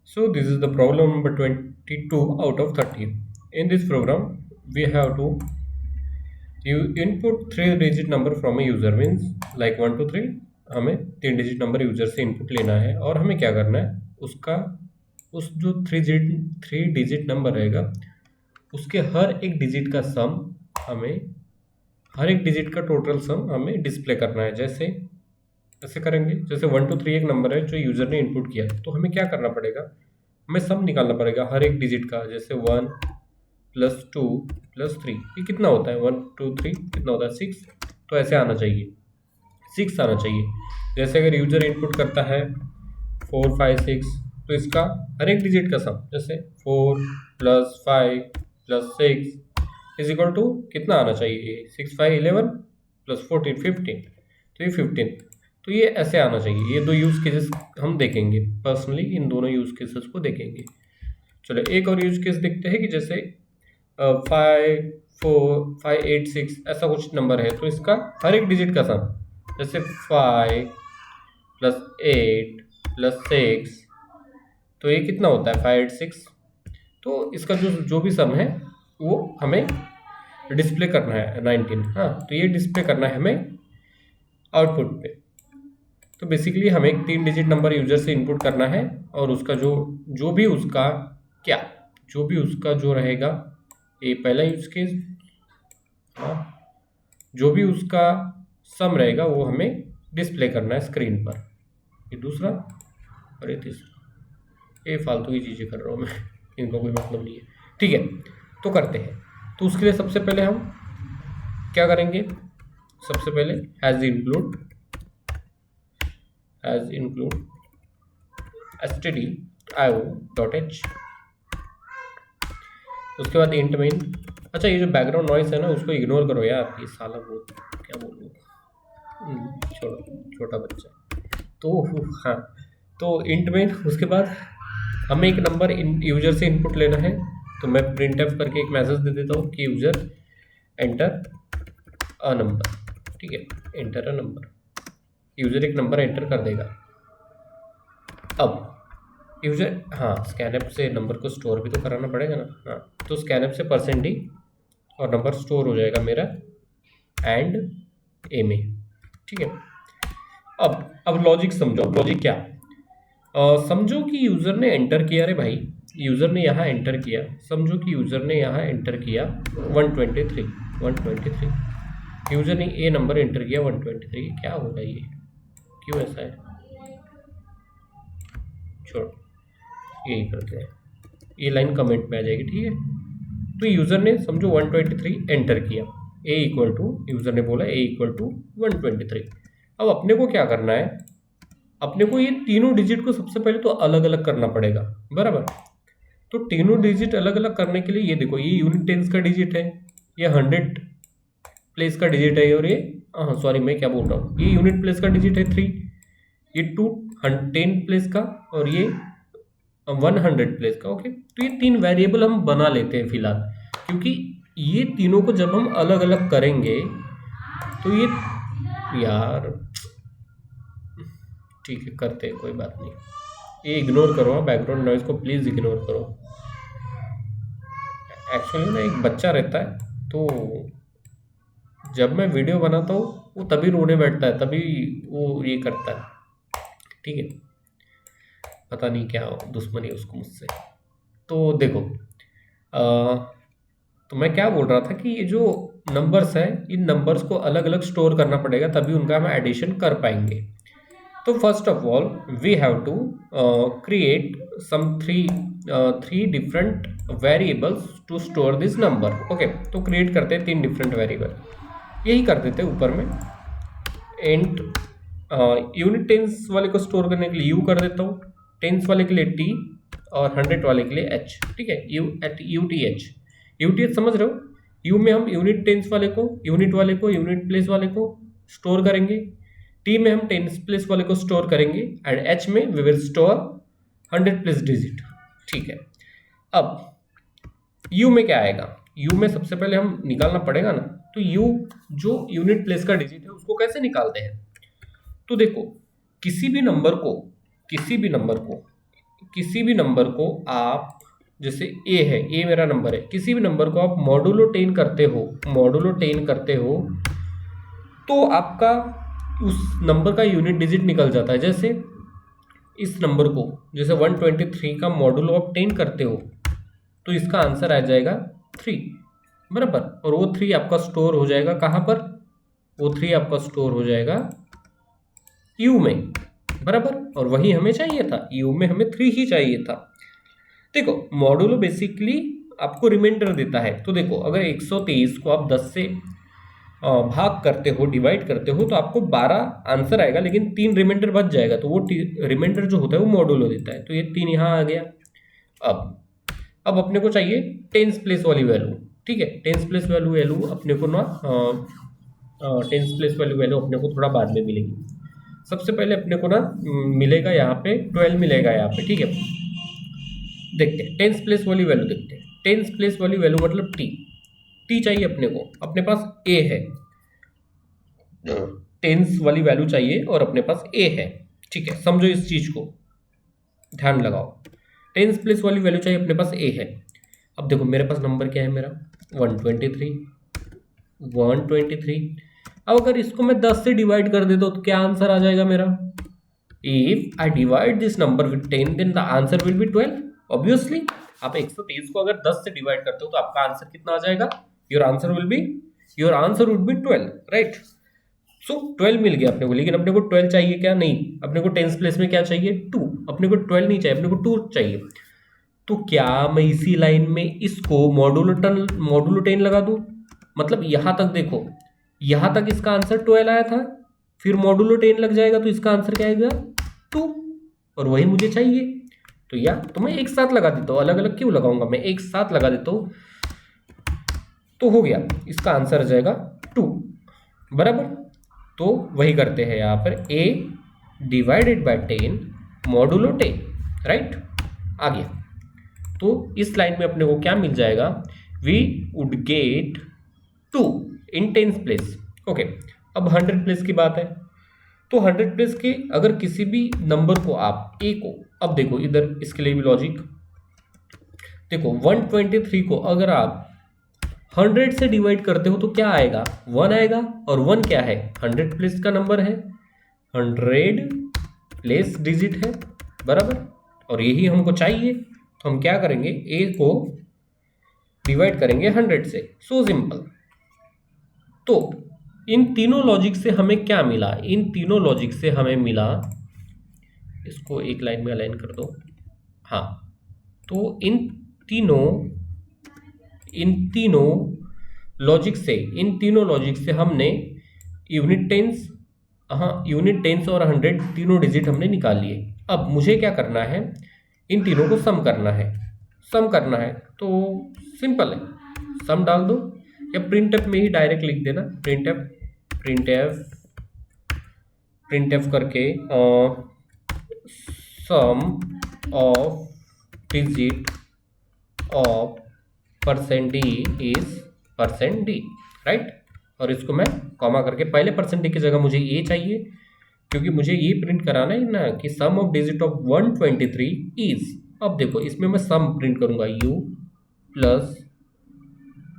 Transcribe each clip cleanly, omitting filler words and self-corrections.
So this is the problem number 22 out of 30. In this program, we have to you input 3 digit number from a user means like 1 to 3. हमें 3 digit number user से input लेना है और हमें क्या करना है उसका उस जो 3 डिजिट नंबर रहेगा उसके हर एक डिजिट का सम हमें हर एक डिजिट का टोटल सम हमें डिस्प्ले करना है। जैसे ऐसे करेंगे जैसे 1 to 3 एक नंबर है जो यूज़र ने इनपुट किया तो हमें क्या करना पड़ेगा हमें सम निकालना पड़ेगा हर एक डिजिट का। जैसे 1 + 2 + 3 ये कितना होता है 1 2 3 कितना होता है 6। तो ऐसे आना चाहिए 6 आना चाहिए। जैसे अगर यूज़र इनपुट करता है 4 5 6 तो इसका हर एक डिजिट का सम जैसे 4 + 5 + 6 = कितना आना चाहिए 6 5 11 + 14 15 तो ये 15। तो ये ऐसे आना चाहिए। ये दो यूज़ केसेस हम देखेंगे पर्सनली इन दोनों यूज़ केसेस को देखेंगे। चलो एक और यूज़ केस देखते हैं कि जैसे 5 4 5 8 6 ऐसा कुछ नंबर है तो इसका हर एक डिजिट का सम जैसे 5 + 8 + 6 तो ये कितना होता है 5 8 6। तो इसका जो भी सम है वो हमें डिस्प्ले करना है 19। हाँ तो ये डिस्प्ले करना है हमें आउटपुट पे। तो बेसिकली हमें एक 3 डिजिट नंबर यूजर से इनपुट करना है और उसका जो भी उसका जो रहेगा ये पहला यूज केस। हाँ जो भी उसका सम रहेगा वो हमें डिस्प्ले करना है स्क्रीन पर। ये दूसरा और ये तीसरा। ये फालतू की चीज़ें कर रहा हूँ मैं इनका कोई मतलब नहीं है। ठीक है तो करते हैं। तो उसके लिए सबसे पहले हम क्या करेंगे सबसे पहले हैज़ include stdio.h। उसके बाद इंट मेन। अच्छा ये जो बैकग्राउंड नॉइस है ना उसको इग्नोर करो यार ये साला वो क्या बोलूँ छोटा बच्चा। तो हाँ तो इंट मेन। उसके बाद हमें एक नंबर यूजर से इनपुट लेना है तो मैं printf करके एक मैसेज दे देता हूँ कि यूजर एंटर अ नंबर। ठीक है एंटर अ नंबर। यूजर एक नंबर एंटर कर देगा। अब यूजर हाँ स्कैनएप से नंबर को स्टोर भी तो कराना पड़ेगा ना। हाँ तो स्कैनएप से %d और नंबर स्टोर हो जाएगा मेरा एंड ए में। ठीक है अब लॉजिक समझो। लॉजिक क्या समझो कि यूज़र ने एंटर किया। रे भाई यूज़र ने यहाँ एंटर किया। समझो कि यूज़र ने यहाँ एंटर किया 123। यूज़र ने ए नंबर एंटर किया 123। क्या होगा ये क्यों ऐसा है छोड़ यही करते हैं। ये लाइन कमेंट में आ जाएगी। ठीक है तो यूज़र ने समझो 123 एंटर किया यूज़र ने बोला a = 123। अब अपने को क्या करना है अपने को ये तीनों डिजिट को सबसे पहले तो अलग अलग करना पड़ेगा बराबर। तो तीनों डिजिट अलग अलग करने के लिए ये देखो ये यूनिट टेंस का डिजिट है ये 100 प्लेस का डिजिट है और ये सॉरी मैं क्या बोल रहा हूँ ये यूनिट प्लेस का डिजिट है 3 ये 10 प्लेस का और ये 100 प्लेस का। ओके तो ये 3 वेरिएबल हम बना लेते हैं फिलहाल क्योंकि ये तीनों को जब हम अलग अलग करेंगे तो ये यार ठीक है करते हैं कोई बात नहीं। ये इग्नोर करो बैकग्राउंड नॉइज को प्लीज़ इग्नोर करो। एक्चुअली ना एक बच्चा रहता है तो जब मैं वीडियो बनाता हूँ वो तभी रोने बैठता है तभी वो ये करता है। ठीक है पता नहीं क्या दुश्मनी उसको मुझसे। तो देखो तो मैं क्या बोल रहा था कि ये जो नंबर्स हैं इन नंबर्स को अलग अलग स्टोर करना पड़ेगा तभी उनका हम एडिशन कर पाएंगे। तो first of all we have to create some three different variables to store this number. Okay तो क्रिएट करते हैं 3 डिफरेंट वेरिएबल। यही कर देते हैं ऊपर में एंड यूनिट टेंस वाले को स्टोर करने के लिए यू कर देता हूँ टेंस वाले के लिए टी और 100 वाले के लिए एच। ठीक है यूटीएच समझ रहे हो। यू में हम यूनिट टेंस वाले को यूनिट प्लेस वाले को स्टोर करेंगे। टी में हम टेंस प्लेस वाले को स्टोर करेंगे एंड एच में we will store 100 place digit. ठीक है अब यू में क्या आएगा यू में सबसे पहले हम निकालना पड़ेगा ना। तो यू जो यूनिट प्लेस का डिजिट है उसको कैसे निकालते हैं। तो देखो किसी भी नंबर को किसी भी नंबर को आप, जैसे ए है, ए मेरा नंबर है, किसी भी नंबर को आप मॉडुलो 10 करते हो, मॉडुलो 10 करते हो, तो आपका उस नंबर का यूनिट डिजिट निकल जाता है। जैसे इस नंबर को, जैसे 123 का मॉडुलो आप 10 करते हो, तो इसका आंसर आ जाएगा 3, बराबर। और वो 3 आपका स्टोर हो जाएगा कहाँ पर, वो 3 आपका स्टोर हो जाएगा यू में, बराबर। और वही हमें चाहिए था, यू में हमें 3 ही चाहिए था। देखो मॉडुलो बेसिकली आपको रिमाइंडर देता है। तो देखो अगर 123 को आप 10 से भाग करते हो, डिवाइड करते हो, तो आपको 12 आंसर आएगा, लेकिन 3 रिमाइंडर बच जाएगा। तो वो रिमाइंडर जो होता है वो मॉडुलो देता है। तो ये 3 यहाँ आ गया। अब अपने को चाहिए टेंस प्लेस वाली वैल्यू, ठीक है। टेंस प्लेस वैल्यू अपने को ना टेंस प्लेस वैल्यू अपने को थोड़ा बाद में मिलेगी। सबसे पहले अपने को ना मिलेगा यहाँ पे 12 मिलेगा यहाँ पे, ठीक है। देखते हैं टेंस प्लेस वाली वैल्यू, देखते हैं टेंस प्लेस वाली वैल्यू मतलब टी चाहिए अपने को। अपने पास ए है, टेंस वाली वैल्यू चाहिए और अपने पास ए है, ठीक है। समझो इस चीज को, ध्यान लगाओ। टेंस प्लेस वाली वैल्यू चाहिए, अपने पास ए है। अब देखो मेरे पास नंबर क्या है, मेरा 123। अब अगर इसको मैं 10 से डिवाइड कर देता हूं तो क्या आंसर आ जाएगा मेरा। If I divide this number with 10 then the answer will be 12। Obviously आप 123 को अगर 10 से डिवाइड करते हो तो आपका आंसर कितना आ जाएगा, your answer would be 12, right. So 12 मिल गया अपने को, लेकिन अपने को 12 चाहिए क्या, नहीं। अपने को टेंस प्लेस में क्या चाहिए, 2। अपने को 12 नहीं चाहिए, अपने को 2 चाहिए। तो क्या मैं इसी लाइन में इसको मॉडुलो 10 लगा दूं। मतलब यहां तक देखो, यहां तक इसका आंसर 12 आया था, फिर मॉडुलो 10 लग जाएगा तो इसका आंसर क्या आएगा 2, और वही मुझे चाहिए। तो मैं एक साथ लगा देता हूँ, अलग अलग क्यों लगाऊंगा, मैं एक साथ लगा देता हूँ, तो हो गया, इसका आंसर आ जाएगा 2, बराबर। तो वही करते हैं यहाँ पर, a divided by 10 modulo 10, right. आ गया। तो इस लाइन में अपने को क्या मिल जाएगा, we would get 2 in tens place. Okay, अब 100 प्लेस की बात है। तो 100 प्लेस के अगर किसी भी नंबर को आप ए को, अब देखो इधर इसके लिए भी लॉजिक देखो, 123 को अगर आप 100 से डिवाइड करते हो तो क्या आएगा, 1 आएगा। और 1 क्या है, 100 प्लेस का नंबर है, 100 प्लेस डिजिट है, बराबर। और यही हमको चाहिए, तो हम क्या करेंगे, ए को डिवाइड करेंगे 100 से। So simple. तो इन तीनों लॉजिक से हमें क्या मिला, इन तीनों लॉजिक से हमें मिला, इसको एक लाइन में अलाइन कर दो, हाँ। तो इन तीनों लॉजिक से हमने यूनिट टेंस और 100 तीनों डिजिट हमने निकाल लिए। अब मुझे क्या करना है, इन तीनों को सम करना है। तो सिंपल है, सम डाल दो या प्रिंटएफ में ही डायरेक्ट लिख देना, प्रिंटएफ करके sum of digit of %d is %d, right. और इसको मैं कॉमा करके, पहले %d की जगह मुझे ये चाहिए, क्योंकि मुझे ये प्रिंट कराना है ना कि सम ऑफ डिजिट ऑफ 123 इज। अब देखो इसमें मैं सम प्रिंट करूंगा, u plus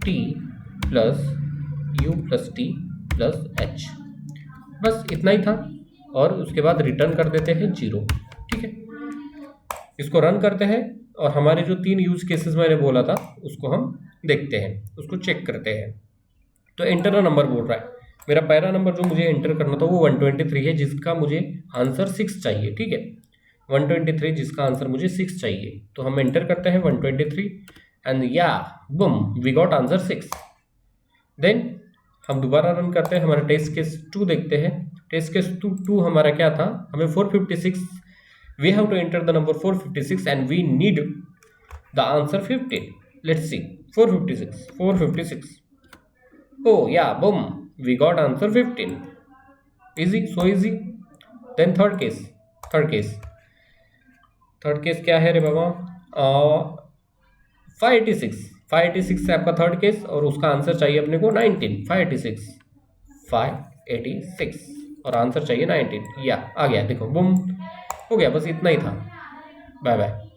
t plus u plus t plus h, बस इतना ही था। और उसके बाद रिटर्न कर देते हैं 0, ठीक है। इसको रन करते हैं और हमारे जो 3 यूज केसेस मैंने बोला था उसको हम देखते हैं, उसको चेक करते हैं। तो एंटर अ नंबर बोल रहा है, मेरा पहला नंबर जो मुझे एंटर करना था वो 123 है, जिसका मुझे आंसर 6 चाहिए, ठीक है। 123 जिसका आंसर मुझे 6 चाहिए, तो हम एंटर करते हैं 123 एंड या boom we got answer 6। Then हम दोबारा रन करते हैं, हमारा टेस्ट केस 2 देखते हैं। टेस्ट केस 2 हमारा क्या था, हमें 456, we have to enter the number 456 and we need the answer 15. Let's see, 456. Oh yeah, boom, we got answer 15. Easy, so easy. Then third case क्या है रे बाबा, 586 से आपका थर्ड केस, और उसका आंसर चाहिए अपने को 19। 586 और आंसर चाहिए 19, या आ गया, देखो बूम, हो गया, बस इतना ही था, बाय बाय।